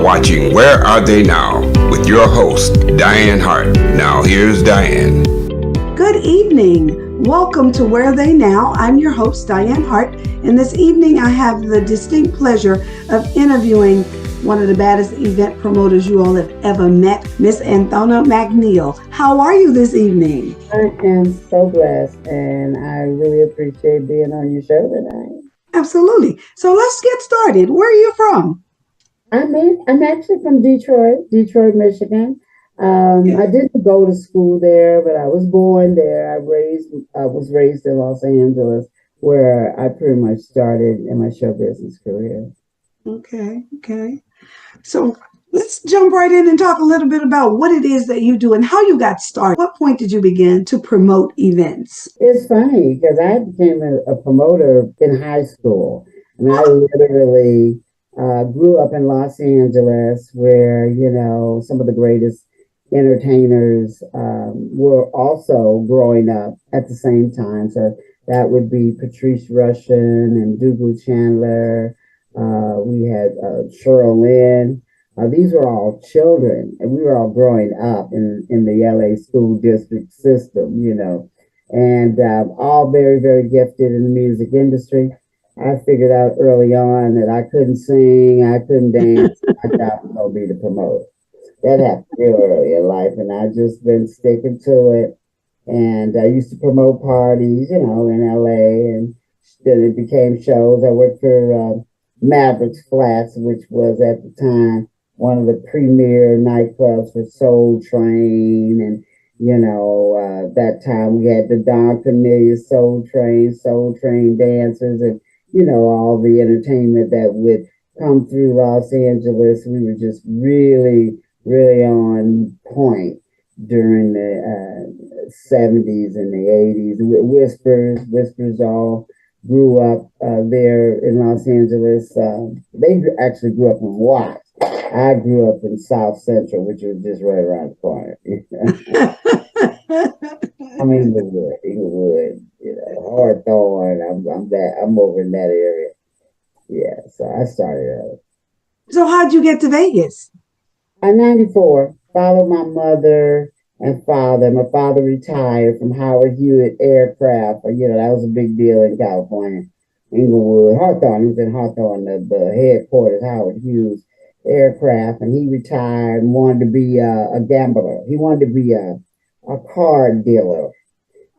watching Where Are They Now with your host, Dianne Hart. Now here's Dianne. Good evening. Welcome to Where Are They Now? I'm your host, Dianne Hart, and this evening I have the distinct pleasure of interviewing one of the baddest event promoters you all have ever met, Miss Anthona McNeil. How are you this evening? I am so blessed, and I really appreciate being on your show tonight. Absolutely. So let's get started. Where are you from? I'm actually from Detroit, Michigan. I didn't go to school there, but I was born there. I was raised in Los Angeles, where I pretty much started in my show business career. Okay. So let's jump right in and talk a little bit about what it is that you do and how you got started. What point did you begin to promote events? It's funny because I became a promoter in high school. And I literally grew up in Los Angeles, where, some of the greatest entertainers were also growing up at the same time. So that would be Patrice Rushen and Dougal Chandler. We had Cheryl Lynn. These were all children, and we were all growing up in the LA school district system, and all very, very gifted in the music industry. I figured out early on that I couldn't sing, I couldn't dance. My job was going to be to promote. That happened real early in life, and I've just been sticking to it. And I used to promote parties, in LA, and then it became shows. I worked for Mavericks Flats, which was at the time one of the premier nightclubs for Soul Train. And, that time we had the Don Cornelius Soul Train dancers, and, all the entertainment that would come through Los Angeles. We were just really, really on point during the 70s and the 80s. Whispers all grew up there in Los Angeles. They actually grew up in Watts. I grew up in South Central, which was just right around the corner. I'm Inglewood, Hawthorne. I'm over in that area. Yeah, so I started early. So how'd you get to Vegas? In 94, followed my mother and father. My father retired from Howard Hewitt Aircraft. That was a big deal in California. Inglewood, Hawthorne. He was in Hawthorne, the headquarters, Howard Hughes Aircraft, and he retired and wanted to be a gambler. He wanted to be a card dealer.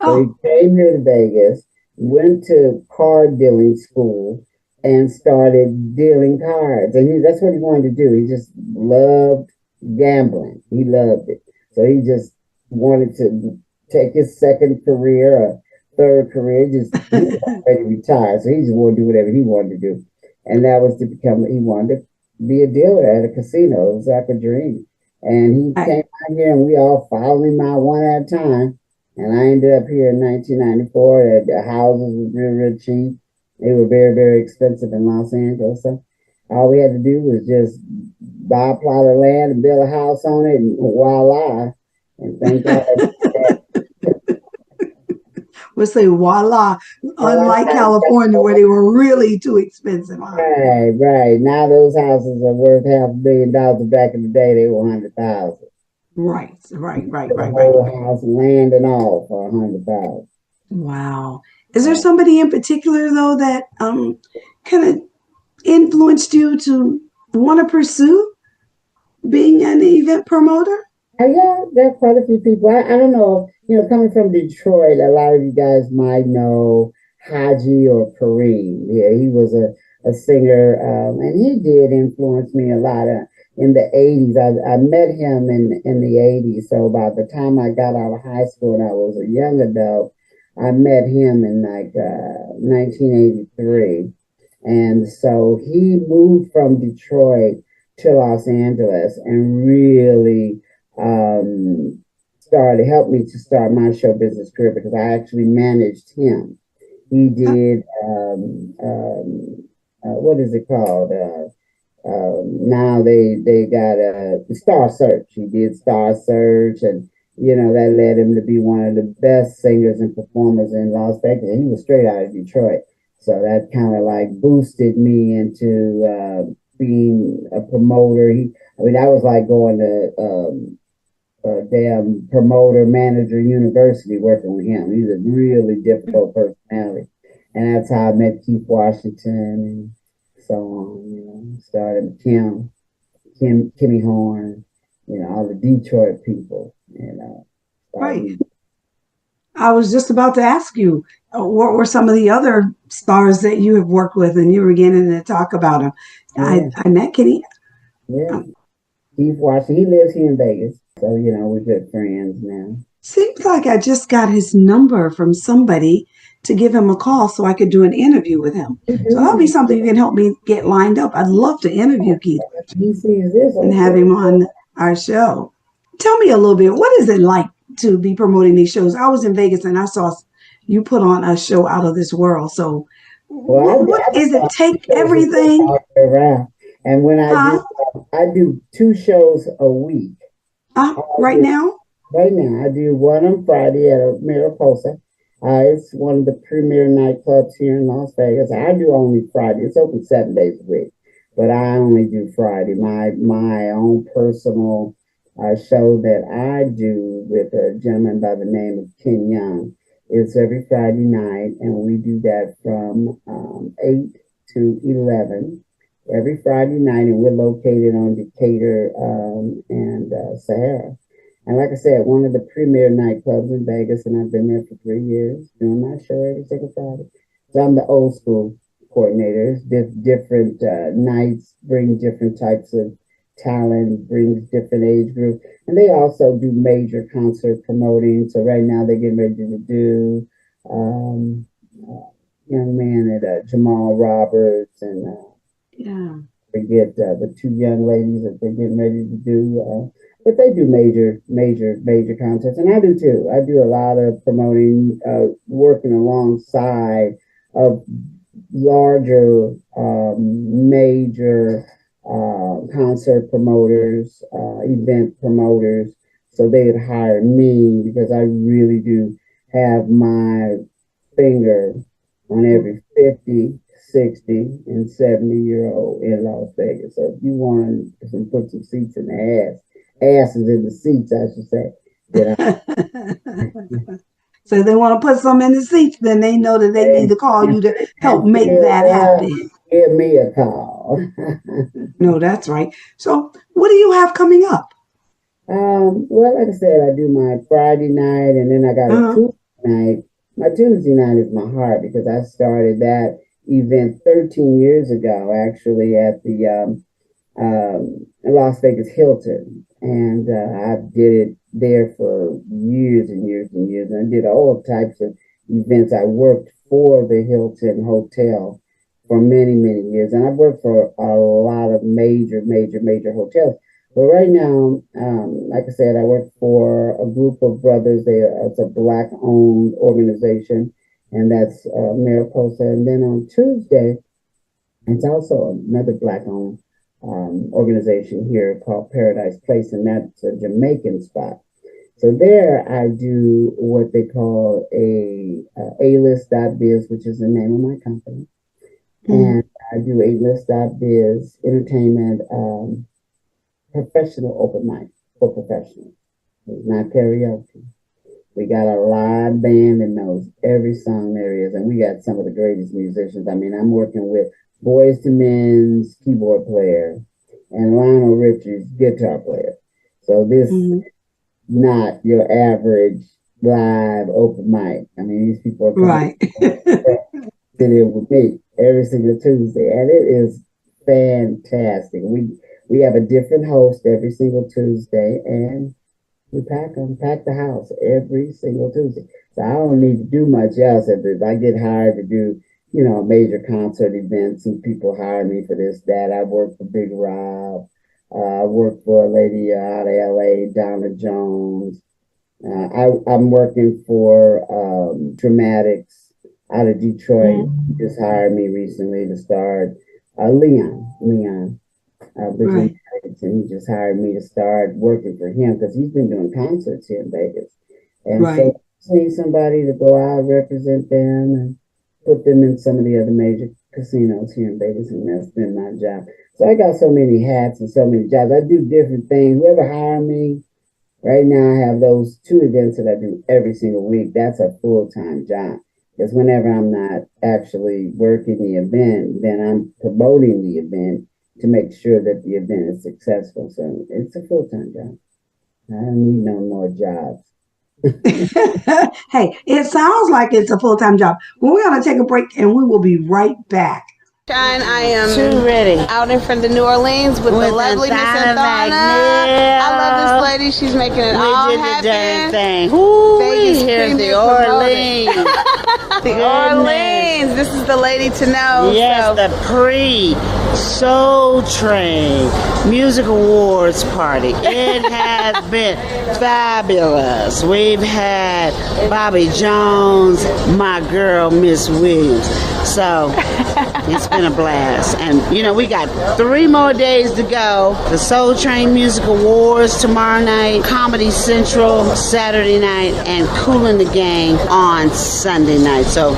So he came here to Vegas, went to card dealing school, and started dealing cards. And that's what he wanted to do. He just loved gambling. He loved it. So he just wanted to take his second career or third career. He was ready to retire. So he just wanted to do whatever he wanted to do. And that was he wanted to be a dealer at a casino. It was like a dream. And he came out here, and we all followed him out one at a time. And I ended up here in 1994. The houses were real, real cheap. They were very, very expensive in Los Angeles. So all we had to do was just buy a plot of land and build a house on it, and voila. And thank God. We'll say voila, unlike California where they were really too expensive. Right. Now those houses are worth $500 million. Back in the day, they were $100,000. Right. Whole house, land and all for $100,000. Wow. Is there somebody in particular, though, that kind of influenced you to want to pursue being an event promoter? Yeah, there are quite a few people. I don't know, coming from Detroit, a lot of you guys might know Haji or Kareem. Yeah, he was a singer, and he did influence me a lot in the 80s. I met him in the 80s. So by the time I got out of high school and I was a young adult, I met him in 1983. And so he moved from Detroit to Los Angeles and really helped me to start my show business career, because I actually managed him. He did what is it called? Now they got Star Search. He did Star Search, and that led him to be one of the best singers and performers in Las Vegas. And he was straight out of Detroit, so that kind of like boosted me into being a promoter. That was like going to damn promoter manager university working with him. He's a really difficult personality. And that's how I met Keith Washington and so on, started Kimmy Horn, all the Detroit people, Right. started. I was just about to ask you, what were some of the other stars that you have worked with, and you were beginning to talk about them. Yeah, I met Kenny. yeah. Keith Washington, he lives here in Vegas. So, we're good friends now. Seems like I just got his number from somebody to give him a call so I could do an interview with him. We So that'll be do. something you can help me get lined up. I'd love to interview Keith He sees this, and have okay. him on our show. Tell me a little bit, what is it like to be promoting these shows? I was in Vegas and I saw you put on a show out of this world. So Well, what I is it? Take shows everything, all year round. And when huh? I do 2 shows a week. Right now? Right now, I do one on Friday at a Mariposa. It's one of the premier nightclubs here in Las Vegas. I do only Friday. It's open 7 days a week, but I only do Friday. My own personal show that I do with a gentleman by the name of Ken Young. It's every Friday night, and we do that from 8 to 11 every Friday night, and we're located on Decatur and Sahara. And like I said, one of the premier nightclubs in Vegas, and I've been there for 3 years, doing my show every single Friday. So I'm the old school coordinator. Different nights bring different types of talent, brings different age groups. And they also do major concert promoting. So right now they're getting ready to do young man at Jamal Roberts and Yeah. forget the 2 young ladies that they're getting ready to do. But they do major concerts, and I do too. I do a lot of promoting, working alongside of larger, major concert promoters, event promoters. So they'd hire me because I really do have my finger on every 50, 60, and 70-year-old in Las Vegas. So if you want to put some seats in the asses in the seats, I should say. So they want to put some in the seats, then they know that they need to call you to help make that happen. Give me a call. No, that's right. So what do you have coming up? Well, like I said, I do my Friday night, and then I got a Uh-huh. Tuesday night. My Tuesday night is my heart because I started that event 13 years ago, actually, at the Las Vegas Hilton, and I did it there for years and years and years. And I did all types of events. I worked for the Hilton Hotel for many, many years, and I've worked for a lot of major hotels. But right now, like I said, I work for a group of brothers. It's a Black-owned organization, and that's Mariposa. And then on Tuesday, it's also another Black-owned organization here called Paradise Place, and that's a Jamaican spot. So there I do what they call A-list.biz, which is the name of my company. And I do A-list.biz entertainment, professional open mic for professionals. It's not karaoke. We got a live band that knows every song there is, and we got some of the greatest musicians. I mean, I'm working with Boyz II Men's keyboard player and Lionel Richie's guitar player. So this is not your average live open mic. I mean, these people are coming sitting with me every single Tuesday, and it is fantastic. We have a different host every single Tuesday, and we pack the house every single Tuesday. So I don't need to do much else. If I get hired to do, major concert events, and people hire me for this, that. I work for Big Rob. I work for a lady out of LA, Donna Jones. I'm working for Dramatics out of Detroit. He just hired me recently to start Leon. Right. And he just hired me to start working for him because he's been doing concerts here in Vegas. And so I need somebody to go out, represent them, and put them in some of the other major casinos here in Vegas, and that's been my job. So I got so many hats and so many jobs. I do different things. Whoever hire me, right now I have those 2 events that I do every single week. That's a full-time job. Because whenever I'm not actually working the event, then I'm promoting the event to make sure that the event is successful. So it's a full-time job. I don't need no more jobs. Hey, it sounds like it's a full-time job. Well, we're going to take a break and we will be right back. I am Too ready. out in front of New Orleans with the lovely Miss Anthona. I love this lady. She's making it all happen. We did the darn thing. Ooh, Vegas here's the premier Orleans. The Orleans. This is the lady to know. Yes, so. the pre-Soul Train Music Awards party. It has been fabulous. We've had Bobby Jones, my girl, Miss Williams. So it's been a blast. And, you know, we got 3 more days to go. The Soul Train Music Awards tomorrow night, Comedy Central Saturday night, and Kool & the Gang on Sunday night. So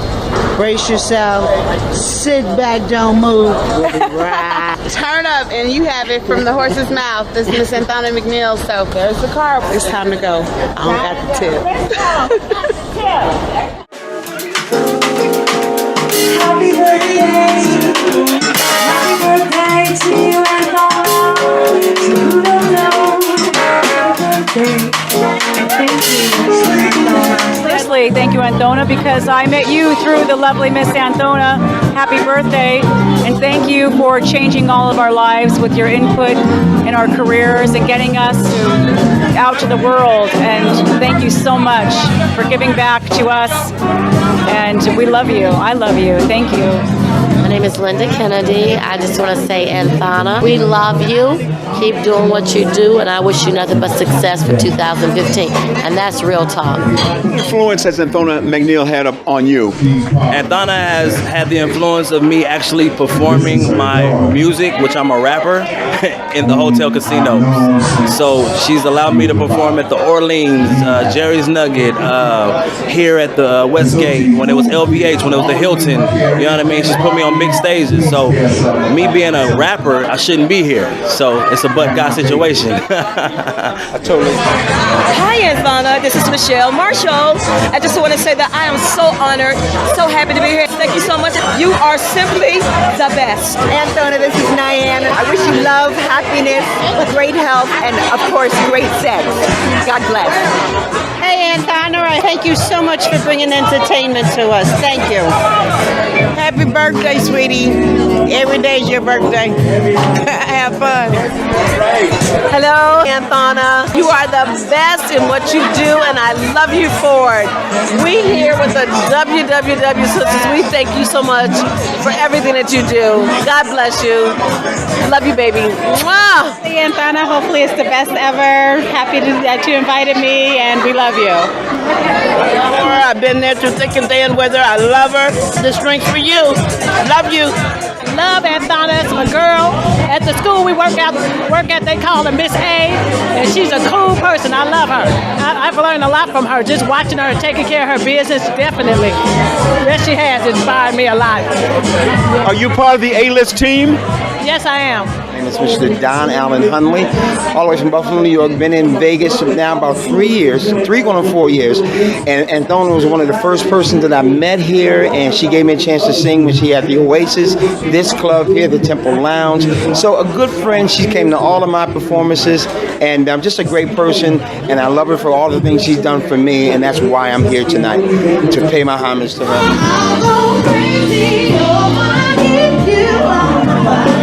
brace yourself, sit back, don't move. We'll be right. Turn up, and you have it from the horse's mouth. This is Miss Anthona McNeil. So there's the car. It's time to go. I don't got the tip. Happy birthday to you and all. To you don't know. Happy birthday. Thank you. Seriously, thank you, Anthona, because I met you through the lovely Miss Anthona. Happy birthday, and thank you for changing all of our lives with your input in our careers and getting us out to the world. And thank you so much for giving back to us. And we love you. I love you. Thank you. My name is Linda Kennedy. I just want to say, Anthona, we love you. Keep doing what you do, and I wish you nothing but success for 2015. And that's real talk. What influence has Anthona McNeil had on you? Anthona has had the influence of me actually performing my music, which I'm a rapper, in the hotel casinos. So she's allowed me to perform at the Orleans, Jerry's Nugget, here at the Westgate, when it was LVH, when it was the Hilton. You know what I mean? She's put me on big stages. So me being a rapper, I shouldn't be here. So it's a but God situation. I totally. Hi, Anthona. This is Michelle Marshall. I just want to say that I am so honored, so happy to be here. Thank you so much. You are simply the best. Anthona, this is Dianne. I wish you love, happiness, great health, and of course, great sex. God bless. Hey, Anthona, thank you so much for bringing entertainment to us. Thank you. Happy birthday, sweetie. Every day's your birthday. Have fun. Hello, Anthona. You are the best in what you do, and I love you for it. We here with the WWW Sisters, we thank you so much for everything that you do. God bless you. Love you, baby. Mwah! Hey, Anthona. Hopefully it's the best ever. Happy that you invited me, and we love you. I've been there through thick and thin with her. I love her. The strength for you. Love you. Love Anthona. It's my girl. At the school we work at, they call her Miss A, and she's a cool person. I love her. I've learned a lot from her, just watching her and taking care of her business, definitely. Yes, she has inspired me a lot. Are you part of the A-list team? Yes, I am. My name is Mr. Don Allen Hunley, all the way from Buffalo, New York. Been in Vegas now about 3 years, 3 going on 4 years. And Anthona was one of the first persons that I met here, and she gave me a chance to sing when she had the Oasis, this club here, the Temple Lounge. So a good friend. She came to all of my performances, and I'm just a great person, and I love her for all the things she's done for me, and that's why I'm here tonight, to pay my homage to her. I'll go crazy over you on the fire.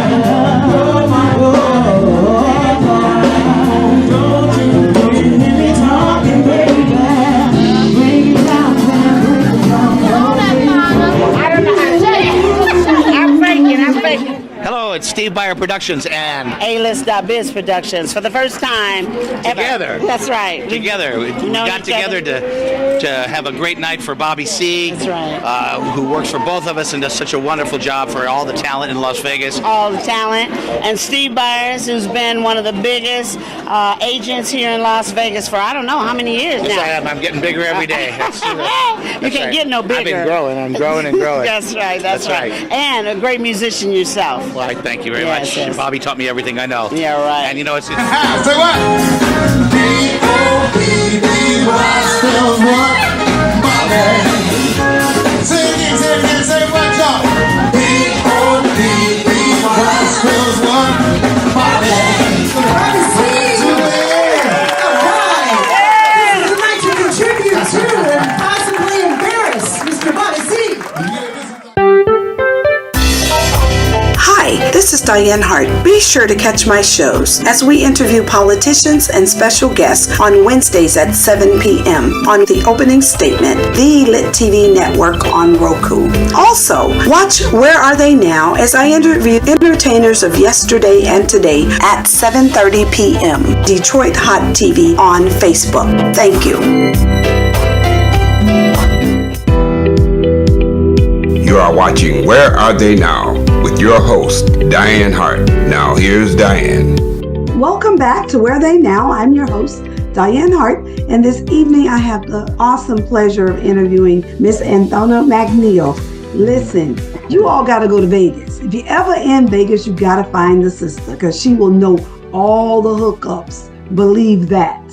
it's Steve Byer Productions and A-List.biz Productions for the first time together. Ever. That's right. Together. We got together to have a great night for Bobby C. That's right. Who works for both of us and does such a wonderful job for all the talent in Las Vegas. All the talent. And Steve Byers, who's been one of the biggest agents here in Las Vegas for I don't know how many years now. I'm getting bigger every day. You can't get no bigger. I've been growing. I'm growing and growing. That's right. That's right. And a great musician yourself. Well, thank you very much. Yes. Bobby taught me everything I know. Yeah, right. And you know, it's... Say what? B-O-B-B-Y spells what? Bobby. Say again, say what, y'all? B-O-B-B-Y spells what? Bobby. Bobby C. This is the night to contribute to and possibly embarrass Mr. Bobby C. Hi, this is Dianne Hart. Be sure to catch my shows as we interview politicians and special guests on Wednesdays at 7 p.m. on The Opening Statement, the Lit TV network on Roku. Also, watch Where Are They Now as I interview entertainers of yesterday and today at 7:30 p.m. Detroit Hot TV on Facebook. Thank you. You are watching Where Are They Now? With your host, Dianne Hart. Now here's Dianne. Welcome back to Where They Now. I'm your host, Dianne Hart, and this evening I have the awesome pleasure of interviewing Miss Anthona McNeil. Listen, you all got to go to Vegas. If you're ever in Vegas, you got to find the sister because she will know all the hookups. Believe that.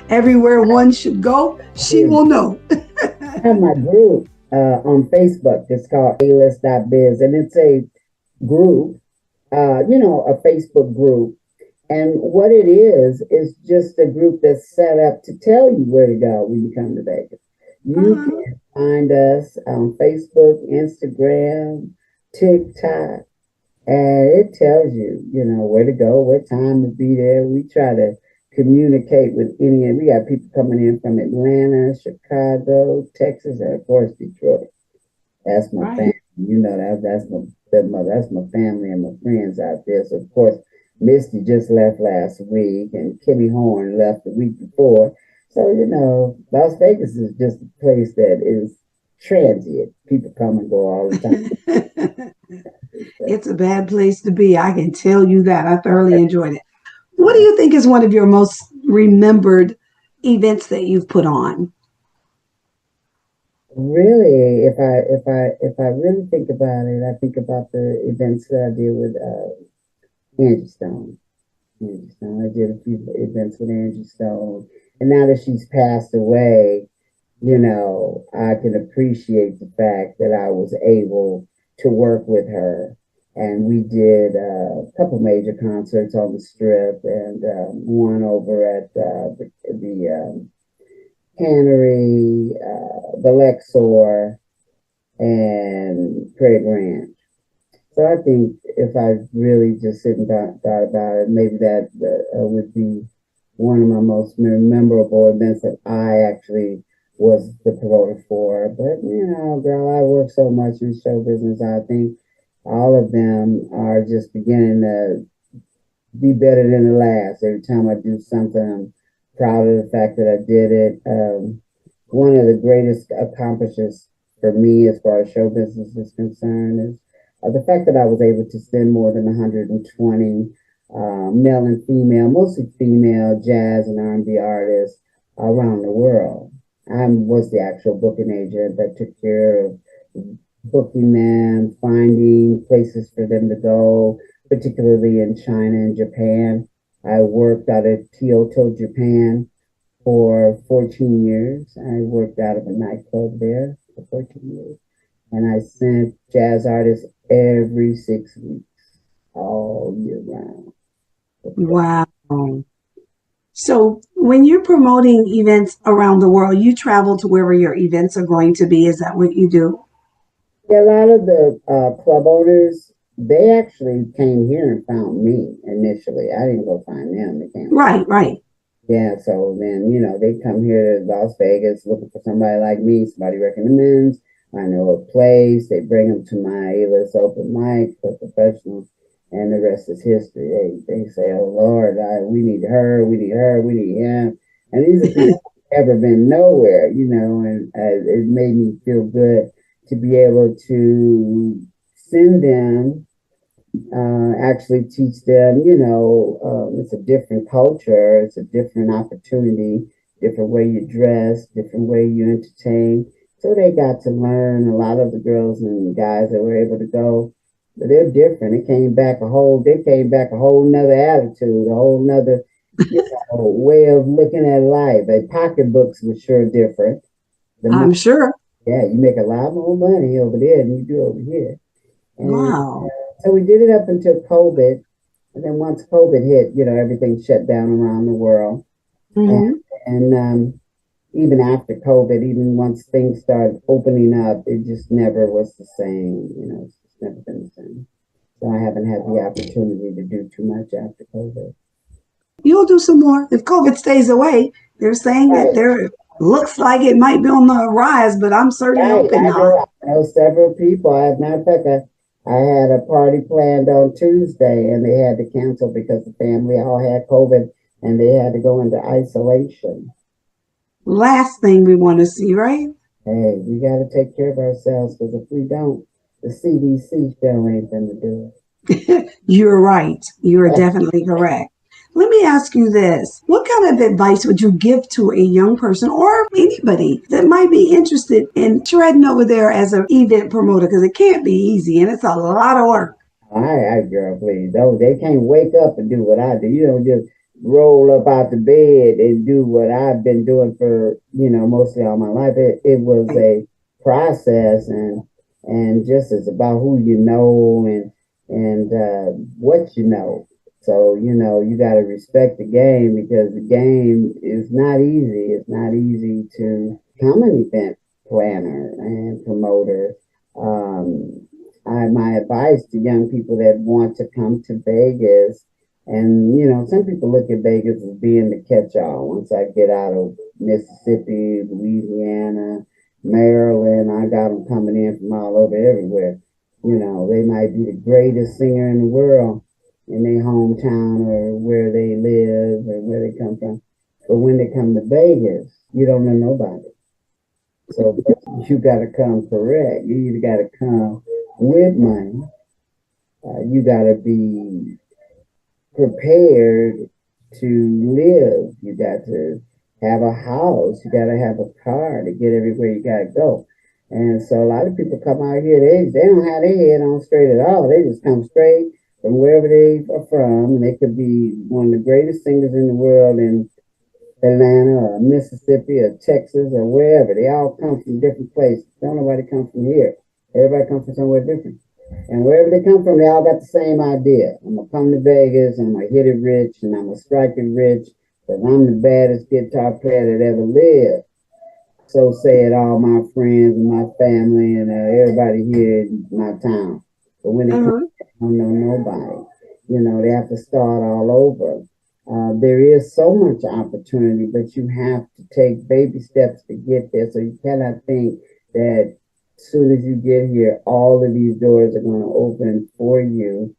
Everywhere one should go, she will know. I have my group on Facebook. It's called A-List.biz, and it's a group, a Facebook group. And what it is just a group that's set up to tell you where to go when you come to Vegas. You can find us on Facebook, Instagram, TikTok, and it tells you, where to go, what time to be there. We try to communicate with we got people coming in from Atlanta, Chicago, Texas, and of course Detroit. That's my family. That's my family and my friends out there. So of course Misty just left last week and Kimmy Horn left the week before. So, Las Vegas is just a place that is transient. People come and go all the time. It's a bad place to be. I can tell you that. I thoroughly enjoyed it. What do you think is one of your most remembered events that you've put on? Really, if I really think about it, I think about the events that I did with Angie Stone. I did a few events with Angie Stone, and now that she's passed away, I can appreciate the fact that I was able to work with her. And we did a couple major concerts on the Strip, and one over at the Cannery, the Lexor, and Craig Ranch. So I think if I really just sit and thought about it, maybe that would be one of my most memorable events that I actually was the promoter for. But, girl, I work so much in show business, I think all of them are just beginning to be better than the last. Every time I do something, I'm proud of the fact that I did it. One of the greatest accomplishments for me as far as show business is concerned is the fact that I was able to send more than 120 male and female, mostly female jazz and R&B artists around the world. I was the actual booking agent that took care of booking them, finding places for them to go, particularly in China and Japan. I worked out of Kyoto, Japan for 14 years. I worked out of a nightclub there for 14 years. And I sent jazz artists every 6 weeks, all year round. Wow. So when you're promoting events around the world, you travel to wherever your events are going to be. Is that what you do? Yeah, a lot of the club owners, they actually came here and found me initially. I didn't go find them. They came. Right. Yeah, so then, they come here to Las Vegas looking for somebody like me. Somebody recommends. I know a place. They bring them to my A-List open mic for professionals. and the rest is history. They say, oh Lord, we need her, we need her, we need him. And these are people who've ever been nowhere, and it made me feel good to be able to send them, actually teach them, it's a different culture, it's a different opportunity, different way you dress, different way you entertain. So they got to learn. A lot of the girls and guys that were able to go, but they're different. They came back a whole nother attitude, a whole nother way of looking at life. Their pocketbooks were sure different. I'm sure. Yeah, you make a lot more money over there than you do over here. And, wow. So we did it up until COVID. And then once COVID hit, everything shut down around the world. Mm-hmm. And even after COVID, even once things started opening up, it just never was the same. It's just never been the same. So I haven't had the opportunity to do too much after COVID. You'll do some more. If COVID stays away, they're saying that there looks like it might be on the rise, but I'm certainly hoping not. I know several people. As a matter of fact, I had a party planned on Tuesday, and they had to cancel because the family all had COVID, and they had to go into isolation. Last thing we want to see, right? Hey, we got to take care of ourselves, because if we don't, the CDC still ain't going to do it. You're right. You're definitely correct. Let me ask you this. What kind of advice would you give to a young person or anybody that might be interested in treading over there as an event promoter? Because it can't be easy, and it's a lot of work. All right, girl, please. They can't wake up and do what I do. You don't just roll up out the bed and do what I've been doing for, mostly all my life. It was a process, and just it's about who you know and what you know. So, you got to respect the game, because the game is not easy. It's not easy to become an event planner and promoter. My advice to young people that want to come to Vegas, and, some people look at Vegas as being the catch-all. Once I get out of Mississippi, Louisiana, Maryland, I got them coming in from all over everywhere. They might be the greatest singer in the world in their hometown or where they live or where they come from. But when they come to Vegas, you don't know nobody. So you got to come correct. You either got to come with money. You got to be prepared to live. You got to have a house. You got to have a car to get everywhere you got to go. And so a lot of people come out here, they don't have their head on straight at all. They just come straight from wherever they are from. And they could be one of the greatest singers in the world in Atlanta or Mississippi or Texas or wherever. They all come from different places. Don't nobody come from here. Everybody comes from somewhere different. And wherever they come from, they all got the same idea. I'm going to come to Vegas, I'm going to hit it rich, and I'm going to strike it rich, because I'm the baddest guitar player that ever lived. So say it all my friends and my family and everybody here in my town. But when they come, they don't know nobody. They have to start all over. There is so much opportunity, but you have to take baby steps to get there. So you cannot think that as soon as you get here, all of these doors are going to open for you.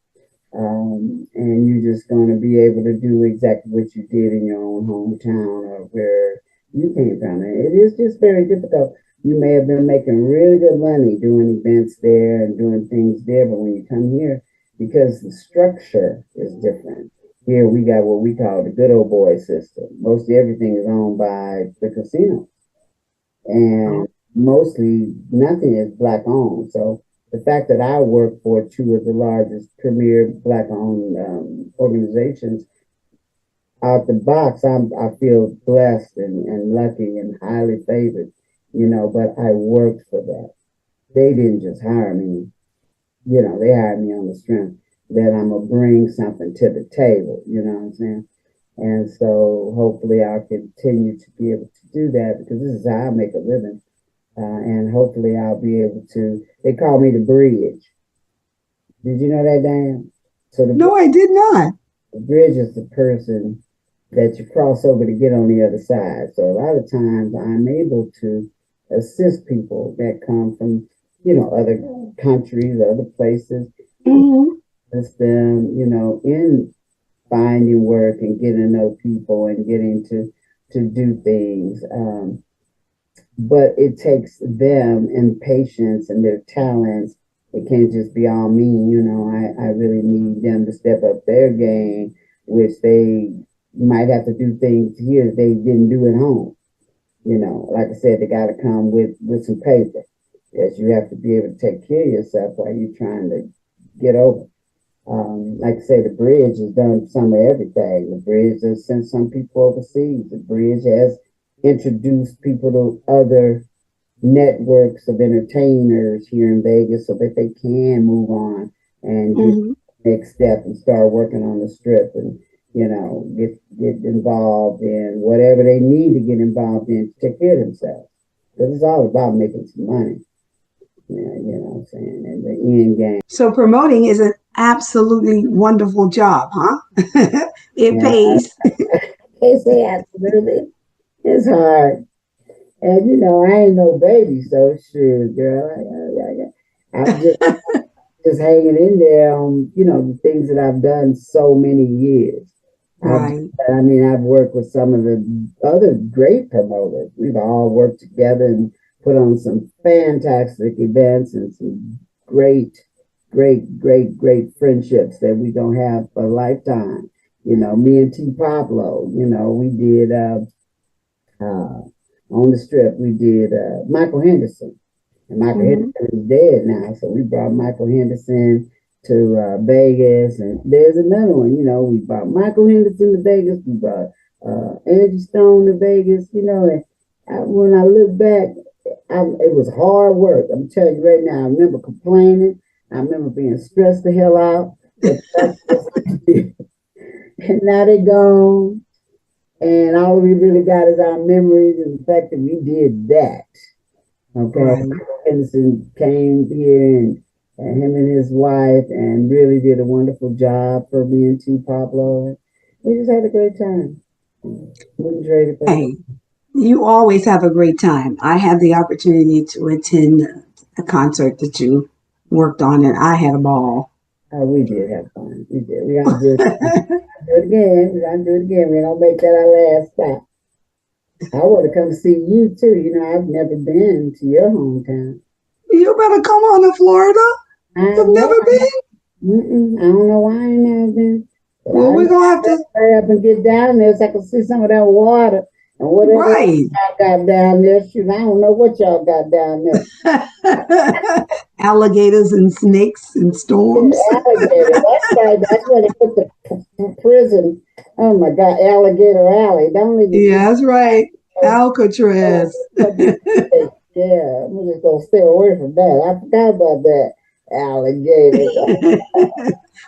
And you're just going to be able to do exactly what you did in your own hometown or where you came from. It is just very difficult. You may have been making really good money doing events there and doing things there, but when you come here, because the structure is different. Here we got what we call the good old boy system. Mostly everything is owned by the casino. And mostly nothing is black owned. So the fact that I work for two of the largest premier black owned organizations, out the box, I feel blessed and lucky and highly favored, but I worked for that. They didn't just hire me, they hired me on the strength that I'm going to bring something to the table, you know what I'm saying? And so hopefully I'll continue to be able to do that, because this is how I make a living. And hopefully I'll be able to, they call me the bridge. Did you know that, Diane? So No, I did not. The bridge is the person that you cross over to get on the other side. So a lot of times I'm able to assist people that come from, other countries, other places. Mm-hmm. assist them, in finding work and getting to know people and getting to do things. But it takes them and patience and their talents. It can't just be all me, I really need them to step up their game, which they might have to do things here they didn't do at home. Like I said, they got to come with some paper. Yes, you have to be able to take care of yourself while you're trying to get over. Like I say, the bridge has done some of everything. The bridge has sent some people overseas. The bridge has introduced people to other networks of entertainers here in Vegas so that they can move on and get the next step and start working on the strip and, get involved in whatever they need to get involved in to take care of themselves. Because it's all about making some money. What I'm saying, and the end game. So promoting is an absolutely wonderful job, huh? It pays. They say absolutely. It's hard. And I ain't no baby, so shoot, girl. I'm just hanging in there on, the things that I've done so many years. Right. I've worked with some of the other great promoters. We've all worked together and put on some fantastic events and some great friendships that we don't have for a lifetime. Me and T. Pablo, we did on the strip, we did Michael Henderson. And Michael Henderson is dead now, so we brought Michael Henderson to Vegas. And there's another one, we brought Michael Henderson to Vegas. We brought Angie Stone to Vegas, and when I look back, it was hard work. I'm telling you right now, I remember complaining. I remember being stressed the hell out. And now they're gone. And all we really got is our memories and the fact that we did that. Okay. Right. Henderson came here and him and his wife and really did a wonderful job for me and T. Pablo. We just had a great time. Hey, you always have a great time. I had the opportunity to attend a concert that you worked on, and I had a ball. Oh, we did have fun. We did. We gotta do it again. We gotta do it again. We're gonna make that our last stop. I want to come see you too. I've never been to your hometown. You better come on to Florida. You've never been? I don't know why I ain't never been. Well, we're gonna have to hurry up and get down there so I can see some of that water and whatever y'all got down there. Shoot, I don't know what y'all got down there. Alligators and snakes and storms. Alligator. That's right. That's where they put the prison. Oh my God, Alligator Alley. Don't even. Yeah, that's right. Alcatraz. Yeah, I'm just gonna stay away from that. I forgot about that. Alligator.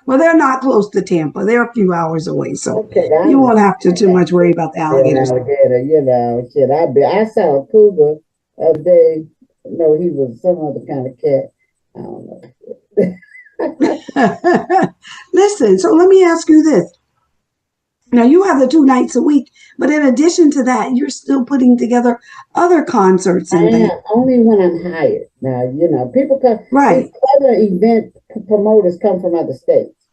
Well, they're not close to Tampa. They're a few hours away, so you won't have to too much worry about the alligators. Alligator, shit. I saw a cougar the other day. No, he was some other kind of cat. I don't know. Listen, so let me ask you this. Now, you have the 2 nights a week, but in addition to that, you're still putting together other concerts and things. Only when I'm hired. Now, people come. Right. Other event promoters come from other states,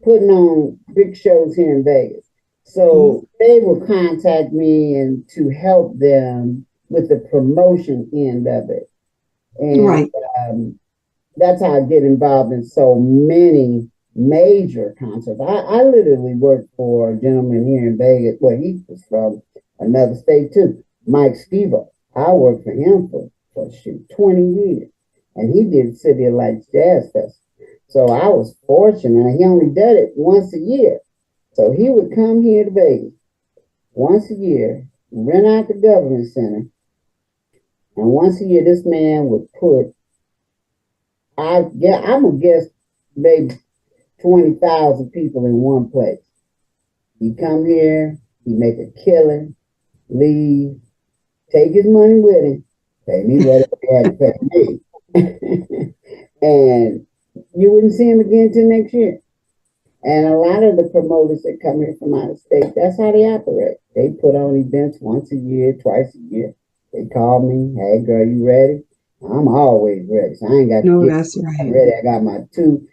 putting on big shows here in Vegas. So they will contact me and to help them with the promotion end of it. And that's how I get involved in so many major concerts. I literally worked for a gentleman here in Vegas. Well, he was from another state too, Mike Stevo. I worked for him for 20 years. And he did City of Lights Jazz Festival. So I was fortunate. He only did it once a year. So he would come here to Vegas once a year, rent out the government center. And once a year, this man would put, I'm going to guess maybe 20,000 people in one place. He come here, he make a killing, leave, take his money with him, pay me whatever he had to pay me. And you wouldn't see him again till next year. And a lot of the promoters that come here from out of state, that's how they operate. They put on events once a year, twice a year. They call me, hey girl, you ready? I'm always ready. So I ain't got to that's right. ready. I got my two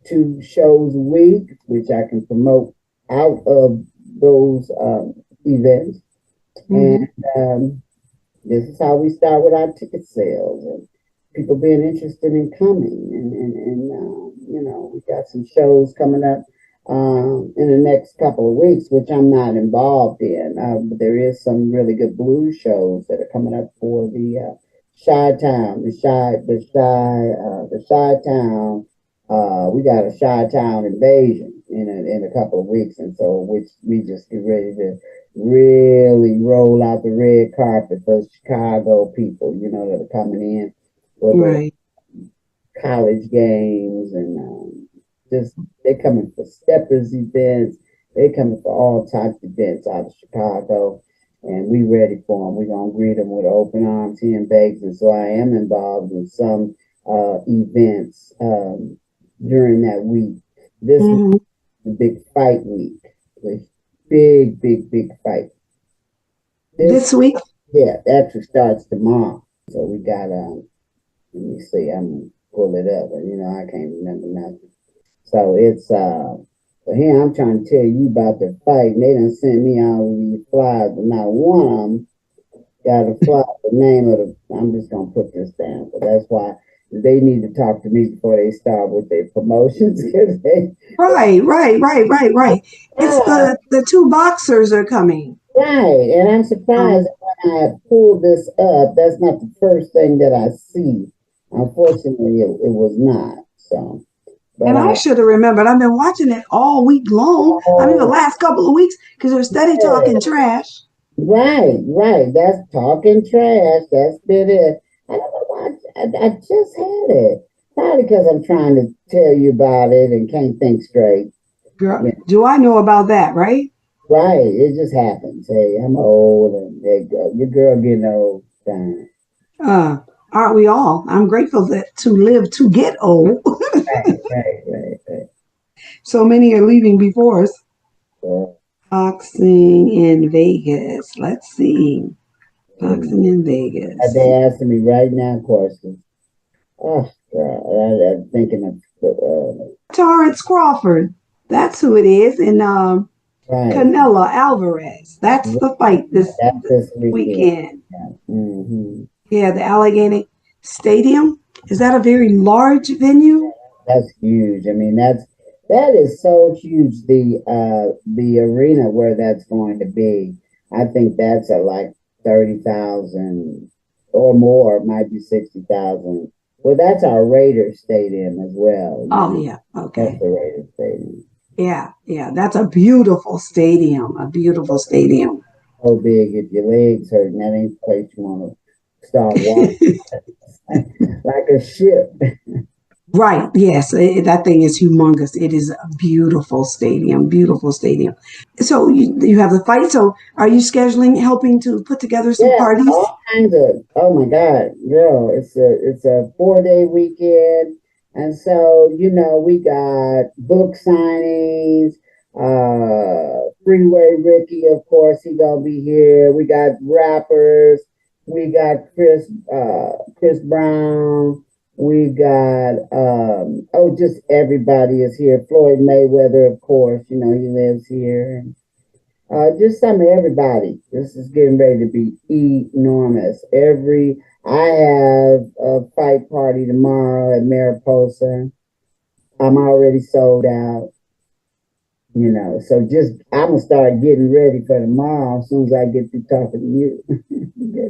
2 shows a week, which I can promote out of those events. And this is how we start with our ticket sales and people being interested in coming. And you know, we got some shows coming up in the next couple of weeks, which I'm not involved in. But there is some really good blues shows that are coming up for the Chi-Town, the Chi-Town. We got a Chi-Town invasion in a couple of weeks, and so which we just get ready to really roll out the red carpet for Chicago people, you know, that are coming in for the college games and just they're coming for steppers events. They're coming for all types of events out of Chicago, and we ready for them. We're gonna greet them with open arms here in Vegas, and so I am involved in some events during that week. This is the big fight week. The big fight. This week? Yeah, it actually starts tomorrow. So we got let me see, I'm gonna pull it up, but you know I can't remember nothing. So it's so here I'm trying to tell you about the fight, and they done sent me all of these flyers, but not one of them got a flyer. The name of the I'm just gonna put this down, but that's why they need to talk to me before they start with their promotions. Right. It's the 2 boxers are coming. Right, and I'm surprised when I pulled this up. That's not the first thing that I see. Unfortunately, it was not. So, but and I should have remembered. I've been watching it all week long. I mean, the last couple of weeks because they're steady talking trash. Right. That's talking trash. That's been it. I don't know why I just had it. Probably because I'm trying to tell you about it and can't think straight. Girl, do I know about that, right? Right. It just happens. Hey, I'm old and there you go. Your girl getting old. Fine. Aren't we all? I'm grateful to live to get old. Right. So many are leaving before us. Boxing in Vegas. Let's see. Boxing in Vegas. They asking me right now questions. Oh, God. I'm thinking of Terrence Crawford. That's who it is. And Canelo Alvarez. That's the fight this weekend. Yeah, the Allegheny Stadium. Is that a very large venue? That's huge. I mean, that is so huge. The arena where that's going to be. I think that's like 30,000 or more. It might be 60,000. Well, that's our Raiders Stadium as well. Oh yeah, okay. That's the Raiders Stadium. Yeah. That's a beautiful stadium. So big, if your legs hurt, that ain't the place you want to start walking like a ship. Right. Yes, that thing is humongous. It is a beautiful stadium. So you have the fight. So are you helping to put together some parties? All kinds of. Oh my God, girl! It's a 4-day weekend, and so you know we got book signings. Freeway Ricky, of course, he gonna be here. We got rappers. We got Chris Brown. We got just everybody is here. Floyd Mayweather, of course, you know, he lives here. And just some of everybody. This is getting ready to be enormous. I have a fight party tomorrow at Mariposa. I'm already sold out. You know, so I'm gonna start getting ready for tomorrow as soon as I get through talking to you.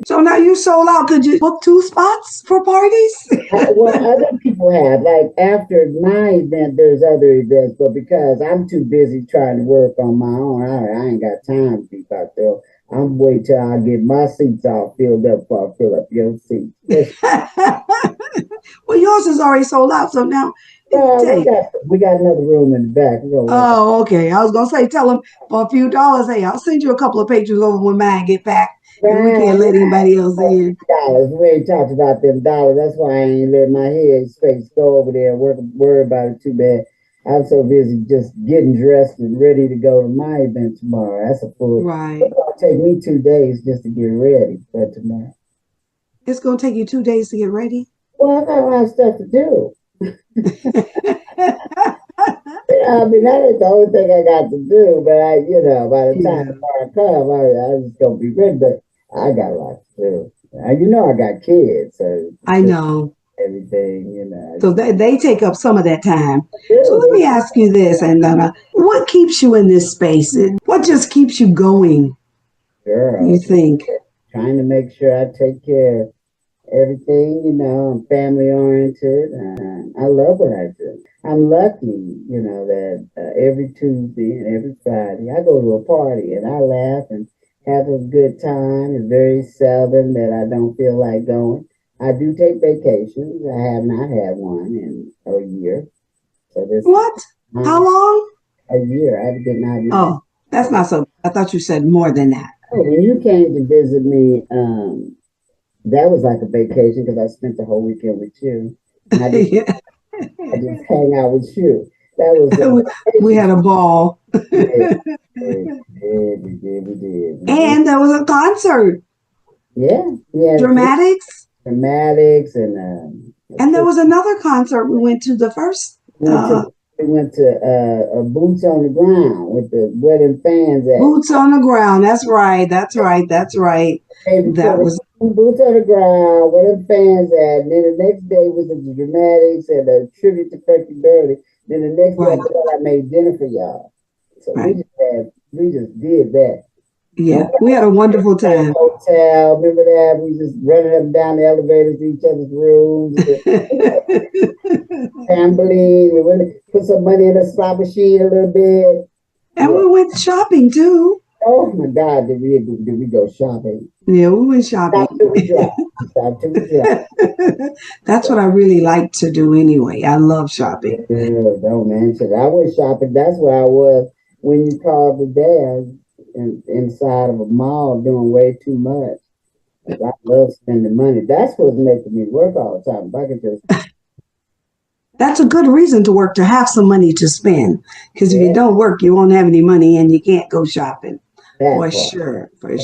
So now you sold out. Could you book 2 spots for parties? Well, other people have. Like after my event, there's other events, but because I'm too busy trying to work on my own, I ain't got time to be out there. I'm waiting till I get my seats all filled up before I fill up your seats. Well, yours is already sold out, so now. We got another room in the back. Oh, okay. I was gonna say, tell them for a few dollars. Hey, I'll send you a couple of pictures over when mine get back. And we can't let anybody else in. Dollars. We ain't talked about them dollars. That's why I ain't let my head space go over there and worry about it too bad. I'm so busy just getting dressed and ready to go to my event tomorrow. That's a full. Right. It's gonna take me 2 days just to get ready for tomorrow. It's gonna take you 2 days to get ready. Well, I got a lot of stuff to do. I mean, that ain't the only thing I got to do, but by the time the car come, I just gonna be ready. But I got a lot to do. I got kids, so I know. everything. So they take up some of that time. So let me ask you this, and what keeps you in this space? What just keeps you going? Girl, You think? Trying to make sure I take care of everything. I'm family oriented. I love what I do. I'm lucky, that every Tuesday and every Friday I go to a party and I laugh and have a good time. It's very seldom that I don't feel like going. I do take vacations. I have not had one in a year. So this What? How long? A year. I did not. Oh, that's not so. I thought you said more than that. Oh, when you came to visit me, that was like a vacation because I spent the whole weekend with you. And I just hang out with you. That was we had a ball. We did. And there was a concert. Yeah. Dramatics. And there was another concert we went to the first. We went to Boots on the Ground with the wedding fans at. Boots on the Ground. That's right. That was Boots on the Ground, where the fans at. And then the next day was the Dramatics and a tribute to Frankie Beverly. Then the next day I made dinner for y'all. So we just did that. Yeah, we had a wonderful time. Hotel, remember that? We just running up and down the elevators to each other's rooms. Gambling. We went to put some money in a slot machine a little bit. And we went shopping too. Oh my God, did we go shopping? Yeah, we went shopping. Stop till we drop. That's what I really like to do anyway. I love shopping. Yeah, don't mention it. I went shopping. That's where I was when you called today. Inside of a mall doing way too much. I love spending money. That's what's making me work all the time. If I could just. That's a good reason to work, to have some money to spend. Because if you don't work, you won't have any money and you can't go shopping. For sure. I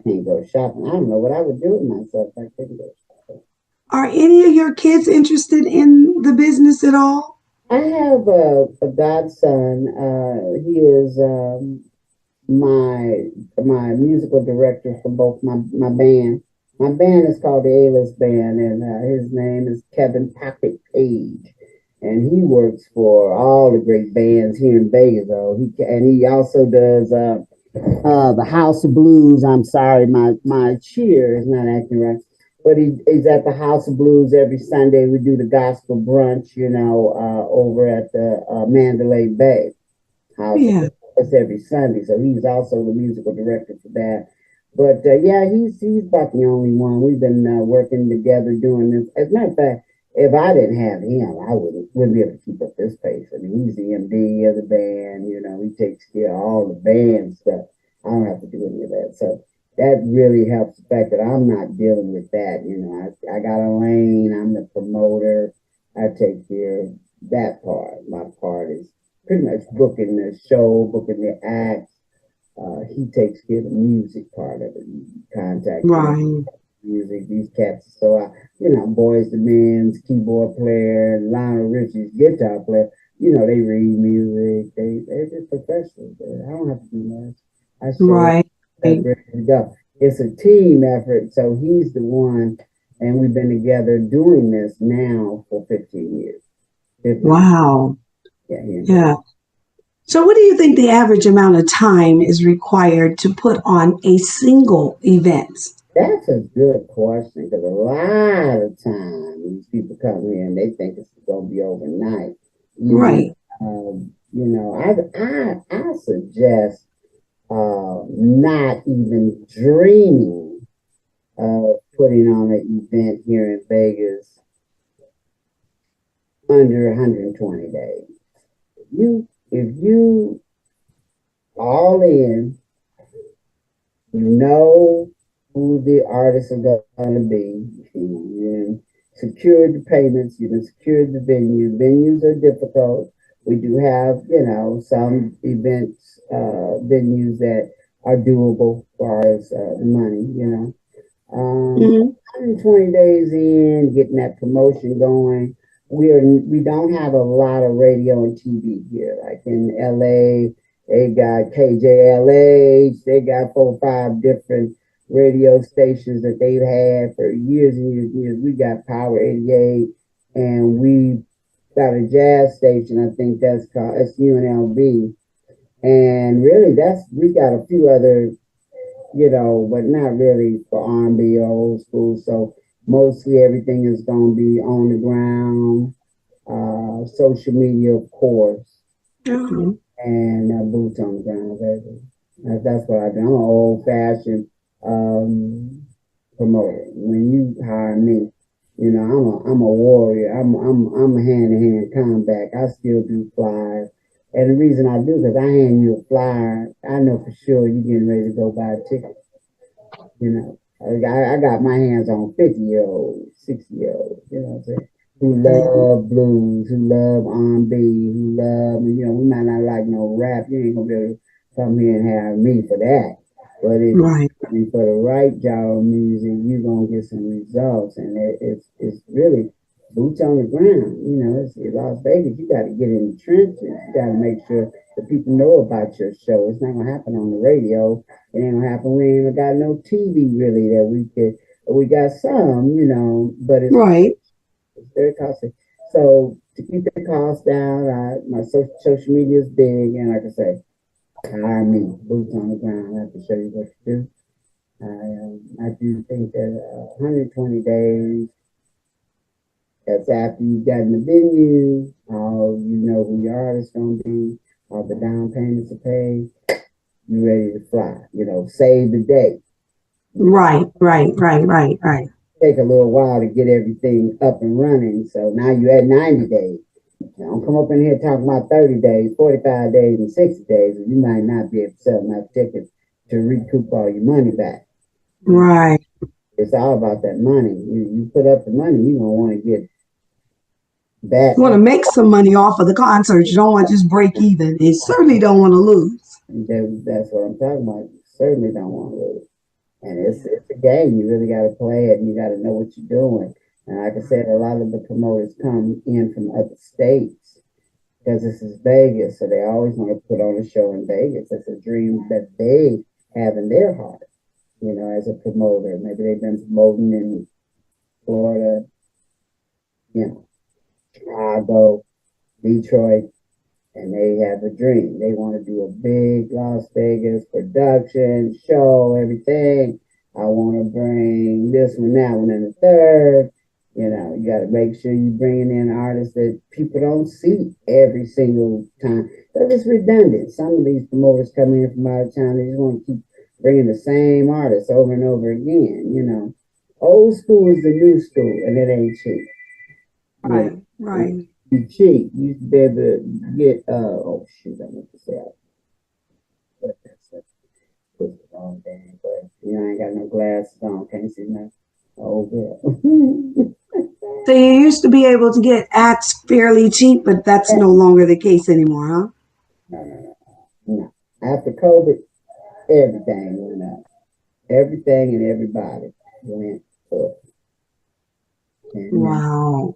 can't go shopping. I don't know what I would do with myself if I couldn't go shopping. Are any of your kids interested in the business at all? I have a godson. He is my musical director for both my band. My band is called the A-List Band, and his name is Kevin Patrick Page, and he works for all the great bands here in Vegas. He also does the House of Blues. I'm sorry, my cheer is not acting right, but he's at the House of Blues every Sunday. We do the gospel brunch, over at the Mandalay Bay House. Yeah. It's every Sunday, so he's also the musical director for that. But he's about the only one. We've been working together doing this. As a matter of fact, if I didn't have him, I wouldn't be able to keep up this pace. I mean, he's the MD of the band. He takes care of all the band stuff. I don't have to do any of that. So that really helps the fact that I'm not dealing with that. I got a lane. I'm the promoter. I take care of that part. My part is pretty much booking the show, booking the acts. He takes care of the music part of it. Contact music. These cats. So Boys the Men's keyboard player, Lionel Richie's guitar player. They read music. They're just professionals. I don't have to do much. Ready to go. It's a team effort. So he's the one, and we've been together doing this now for 15 years. Wow. Yeah. So what do you think the average amount of time is required to put on a single event? That's a good question, because a lot of times these people come here and they think it's going to be overnight. Right. I suggest not even dreaming of putting on an event here in Vegas under 120 days. If you all in, know who the artists are going to be, you secured the payments, you secured the venue. Venues are difficult. We do have, some events, venues that are doable as far as the money, 120 days in, getting that promotion going. we don't have a lot of radio and TV here. Like in LA, they got KJLH, they got 4 or 5 different radio stations that they've had for years and years and years. We got Power 88, and we got a jazz station, I think that's called UNLV. And really we got a few other, but not really for R&B or old school. So mostly everything is going to be on the ground, social media, of course, and boots on the ground, baby. That's what I do. I'm an old-fashioned promoter. When you hire me, I'm a warrior. I'm a hand-to-hand combat. I still do flyers. And the reason I do, because I hand you a flyer, I know for sure you're getting ready to go buy a ticket. I got my hands on 50-year-olds, 60-year-olds, what I'm saying, who love blues, who love R&B, who love, we might not like no rap. You ain't going to be able to come here and have me for that. But for the right genre of music, you're going to get some results. And it's really boots on the ground. It's Las Vegas. You got to get in the trenches. You got to make sure that people know about your show. It's not going to happen on the radio. It ain't going to happen. We ain't even got no TV really that we got some, but it's very costly. So to keep the cost down, my social media is big. And like I say, hire me, boots on the ground. I have to show you what to do. I do think that 120 days, that's after you've gotten the venue, you know who your artist's going to be, all the down payments are paid, you ready to fly, save the day. Right. Take a little while to get everything up and running. So now you're at 90 days. Don't come up in here talking about 30 days, 45 days, and 60 days, and you might not be able to sell enough tickets to recoup all your money back. Right. It's all about that money. You put up the money, you're going to want to get back. You want to make some money off of the concert. You don't want to just break even. You certainly don't want to lose. That's what I'm talking about. You certainly don't want to lose. And it's a game. You really got to play it, and you got to know what you're doing. And like I said, a lot of the promoters come in from other states because this is Vegas, so they always want to put on a show in Vegas. That's a dream that they have in their heart, as a promoter. Maybe they've been promoting in Florida, Chicago, Detroit, and they have a dream. They want to do a big Las Vegas production, show, everything. I want to bring this one, that one, and the third. You got to make sure you're bringing in artists that people don't see every single time. Because it's redundant. Some of these promoters come in from out of town. They just want to keep bringing the same artists over and over again, Old school is the new school, and it ain't cheap. Right. You cheap. You used to be able to get, oh, shoot, I meant to say that. But that's the wrong thing. But, I ain't got no glasses on. Can't see nothing. Oh, girl. So you used to be able to get acts fairly cheap, but that's no longer the case anymore, huh? No. After COVID, everything went up. Everything and everybody went up. Wow.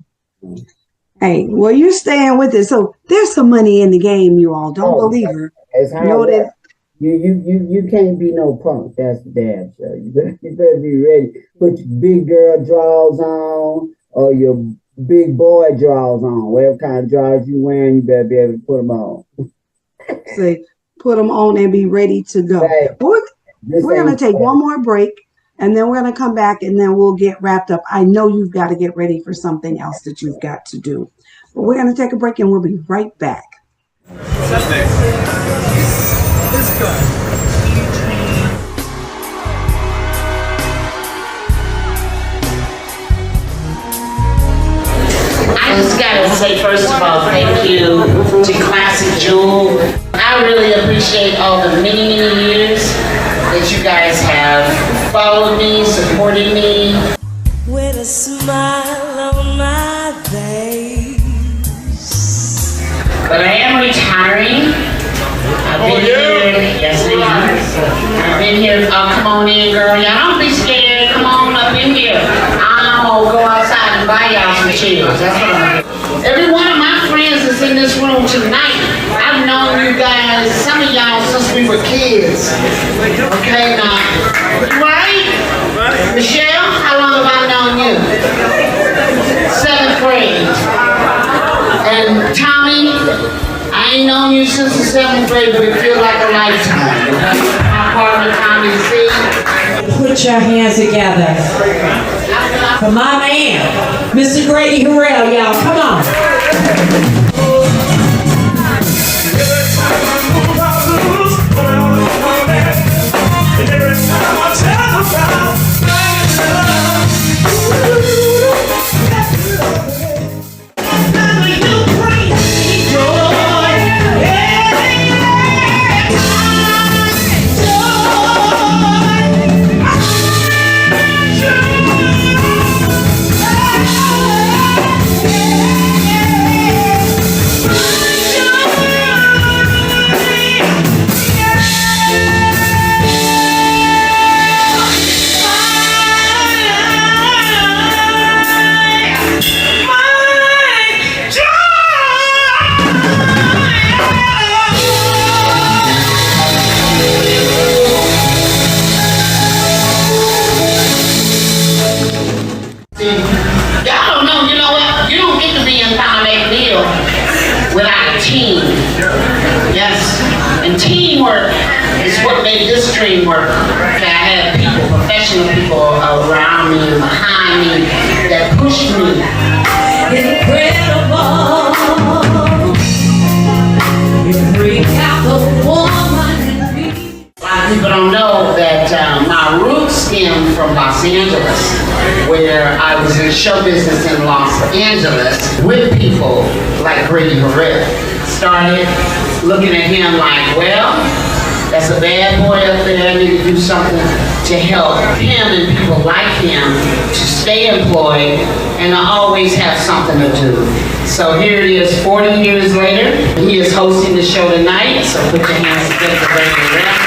Hey, well, you're staying with it. So there's some money in the game, you all. Don't believe her. It's hard. You can't be no punk. That's the damn show. You better be ready. Put your big girl drawers on or your big boy drawers on. Whatever kind of drawers you wearing, you better be able to put them on. Say, put them on and be ready to go. Right. We're going to take one more break, and then we're going to come back, and then we'll get wrapped up. I know you've got to get ready for something else that you've got to do. But we're going to take a break, and we'll be right back. I just gotta say, first of all, thank you to Classic Jewel. I really appreciate all the many, many years that you guys have followed me, supported me. With a smile on my face. But I am retiring. I've been here. Yes, I am. I've been here. Oh, come on in, girl. Y'all don't be scared. Come on up in here. I'm gonna go outside and buy y'all some chairs. That's what I'm gonna do. this room tonight. I've known you guys, some of y'all, since we were kids. Okay, now, right? Michelle, how long have I known you? 7th grade. And Tommy, I ain't known you since the 7th grade, but it feels like a lifetime. My partner, Tommy C. Put your hands together for my man, Mr. Grady Harrell, y'all. Come on. Y'all don't know, you know what? You don't get to be Anthona McNeil without a team. Yes, and teamwork is what made this dream work. Okay, I had people, professional people around me and behind me that pushed me. Incredible. You bring out the woman in me. A lot of people don't know that my roots stem from Los Angeles, where I was in show business in Los Angeles with people like Grady Harrell. Started looking at him like, well, that's a bad boy up there. I need to do something to help him and people like him to stay employed and to always have something to do. So here it is 40 years later. He is hosting the show tonight, so put your hands together for Grady Harrell.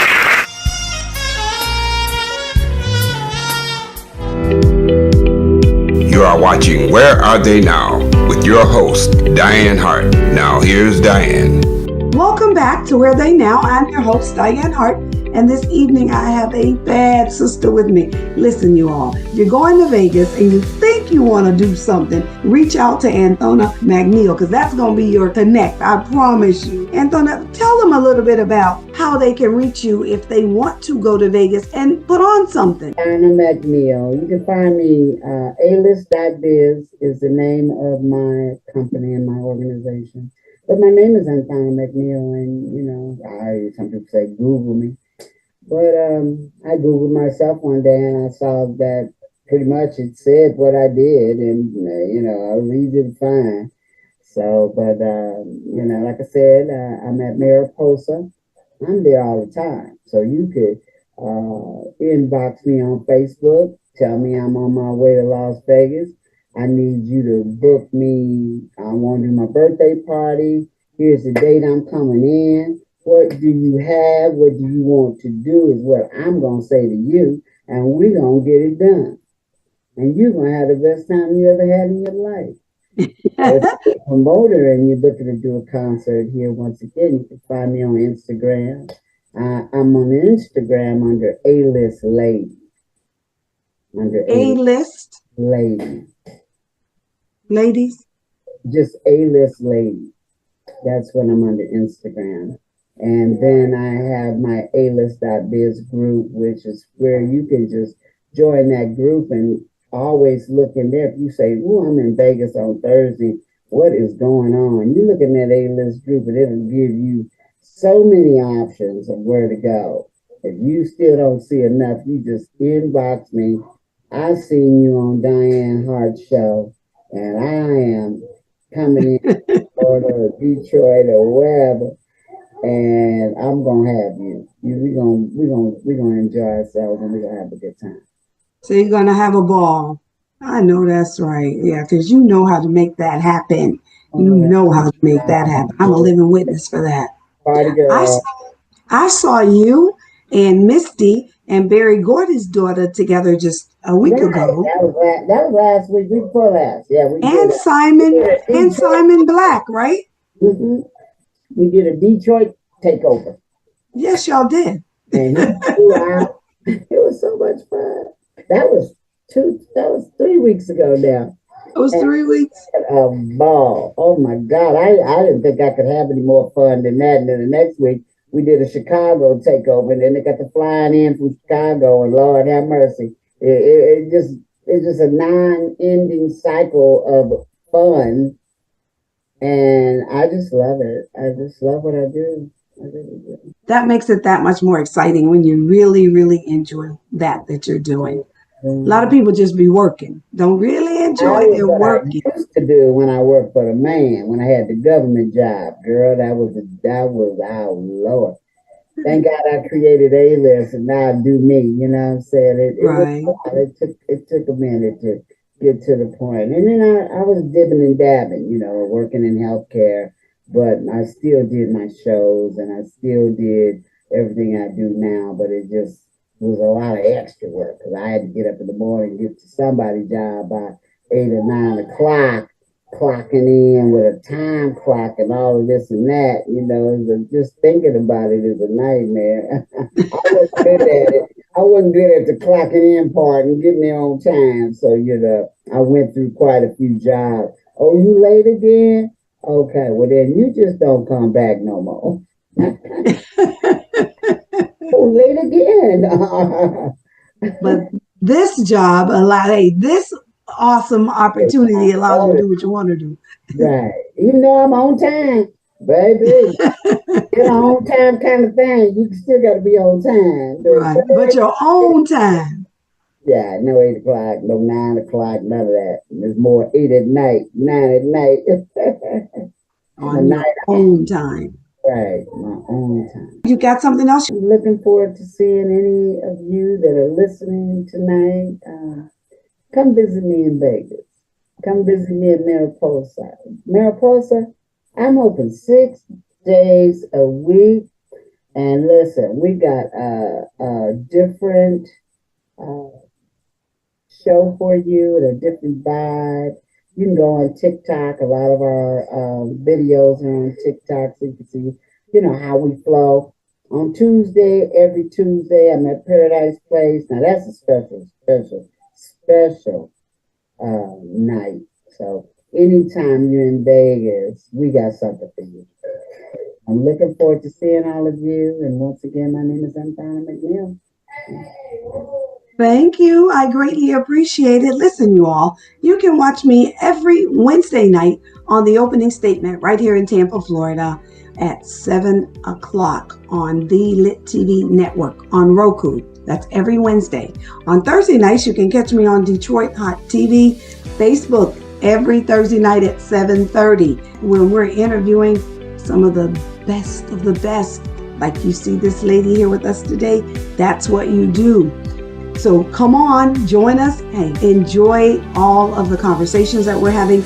You are watching Where Are They Now? With your host, Dianne Hart. Now here's Dianne. Welcome back to Where They Now. I'm your host, Dianne Hart, and this evening I have a bad sister with me. Listen, you all, if you're going to Vegas and you think you want to do something, reach out to Anthona McNeil, because that's going to be your connect, I promise you. Anthona, tell them a little bit about how they can reach you if they want to go to Vegas and put on something. Anthona McNeil. You can find me, alist.biz is the name of my company and my organization. But my name is Anthona McNeil, and, you know, some people say Google me. But I Googled myself one day, and I saw that pretty much it said what I did, and, you know, I was easy to find. So, but, you know, like I said, I'm at Mariposa. I'm there all the time. So you could inbox me on Facebook, tell me I'm on my way to Las Vegas. I need you to book me. I want to do my birthday party. Here's the date I'm coming in. What do you have? What do you want to do is what I'm going to say to you. And we're going to get it done. And you're going to have the best time you ever had in your life. If you're a promoter and you're looking to do a concert here, once again, you can find me on Instagram. I'm on Instagram under A-List Lady. Under A-List? Lady. Ladies? Just A-List Lady. That's what I'm under Instagram. And then I have my alist.biz group, which is where you can just join that group and always look in there. If you say, oh, I'm in Vegas on Thursday, what is going on? You look in that A-List group and it'll give you so many options of where to go. If you still don't see enough, you just inbox me. I seen you on Dianne Hart show, and I am coming in or Detroit or wherever, and I'm gonna have you. We're gonna enjoy ourselves, and we're gonna have a good time. So you're gonna have a ball. I know that's right. Yeah, because you know how to make that happen. You know how to make that happen. I'm a living witness for that. Party girl. I saw you and Misty and Barry Gordy's daughter together just a week ago. That was last week before last. Yeah, we and did Simon Black, right? We did a Detroit takeover. Yes, y'all did. And he flew out. It was so much fun. That was 3 weeks ago now. It was 3 weeks. A ball. Oh my God. I didn't think I could have any more fun than that. And then the next week we did a Chicago takeover, and then they got the flying in from Chicago, and Lord have mercy. It's just a non-ending cycle of fun. And I just love it. I just love what I do. I really do. That makes it that much more exciting when you really, really enjoy that you're doing. A lot of people just be working, don't really enjoy their work. I used to do when I worked for the man, when I had the government job, girl, that was our Lord. Thank God I created A-List, and now I do me. You know what I'm saying? It took a minute to get to the point. And then I was dipping and dabbing, working in healthcare, but I still did my shows and I still did everything I do now, but it just was a lot of extra work because I had to get up in the morning and get to somebody's job by 8 or 9 o'clock, clocking in with a time clock and all of this and that. Just thinking about it is a nightmare. I wasn't good at it. I wasn't good at the clocking in part and getting there on time. So, I went through quite a few jobs. Oh, you late again? Okay, well then you just don't come back no more. Oh, late again. But this job this awesome opportunity allows you to do what you want to do. Right. Even though I'm on time, baby. It's an on time kind of thing. You still got to be on time. Right. But your own time. Yeah, no 8 o'clock, no 9 o'clock, none of that. There's more 8 at night, 9 at night. On your own time. Right, my own time. You got something else? I'm looking forward to seeing any of you that are listening tonight. Come visit me in Vegas. Come visit me in Mariposa. Mariposa, I'm open 6 days a week. And listen, we got a different show for you and a different vibe. You can go on TikTok. A lot of our videos are on TikTok, so you can see, how we flow. On Tuesday, every Tuesday, I'm at Paradise Place. Now that's a special night. So anytime you're in Vegas, we got something for you. I'm looking forward to seeing all of you. And once again, my name is Anthona McNeil. Thank you. I greatly appreciate it. Listen, you all, you can watch me every Wednesday night on the opening statement right here in Tampa, Florida at 7 o'clock on the Lit TV network on Roku. That's every Wednesday. On Thursday nights, you can catch me on Detroit Hot TV, Facebook every Thursday night at 7:30 when we're interviewing some of the best. Like you see this lady here with us today. That's what you do. So come on, join us and enjoy all of the conversations that we're having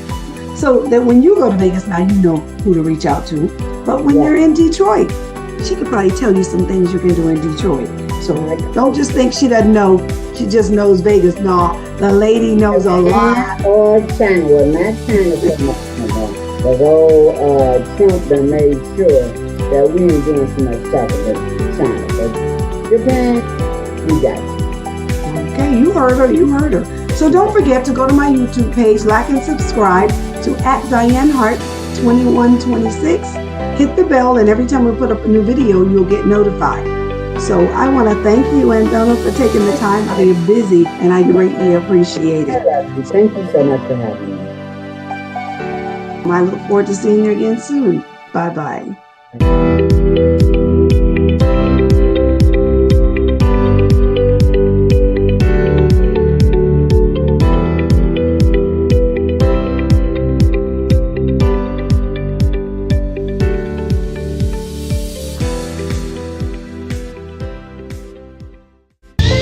so that when you go to Vegas now, you know who to reach out to. But when you're in Detroit, she could probably tell you some things you can do in Detroit. So don't just think she doesn't know. She just knows Vegas. No, the lady knows a lot. Or China. Well, not China. Because old Trump done made sure that we ain't doing so much shopping with China. But Japan, we got you. Okay, you heard her. So don't forget to go to my YouTube page, like and subscribe to @Dianne Hart 2126. Hit the bell, and every time we put up a new video, you'll get notified. So I want to thank you, Anthona, for taking the time out of your busy, and I greatly appreciate it. Thank you so much for having me. I look forward to seeing you again soon. Bye-bye.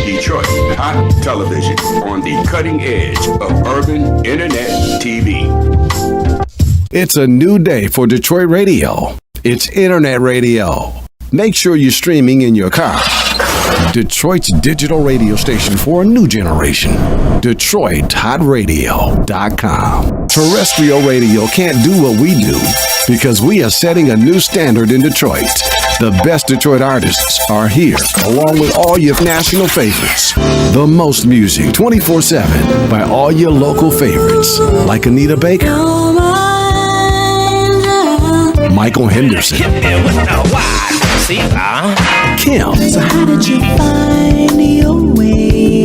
Detroit Hot Television on the cutting edge of urban internet TV. It's a new day for Detroit radio. It's internet radio. Make sure you're streaming in your car, Detroit's digital radio station for a new generation. DetroitHotRadio.com. Terrestrial radio can't do what we do because we are setting a new standard in Detroit. The best Detroit artists are here, along with all your national favorites. The most music 24/7 by all your local favorites, like Anita Baker, Michael Henderson, Kim, So how did you find your way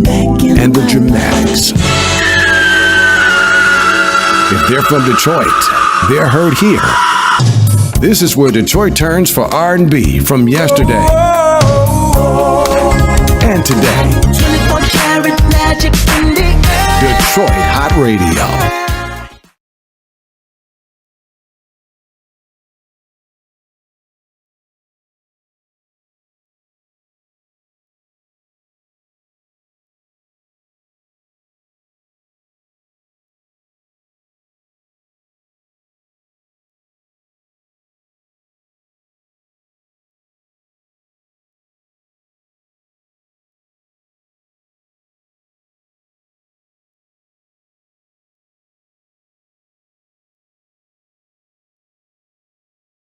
back in and the Dramatics. If they're from Detroit, they're heard here. This is where Detroit turns for R&B from yesterday and today. 24 karat magic in the air. Detroit Hot Radio.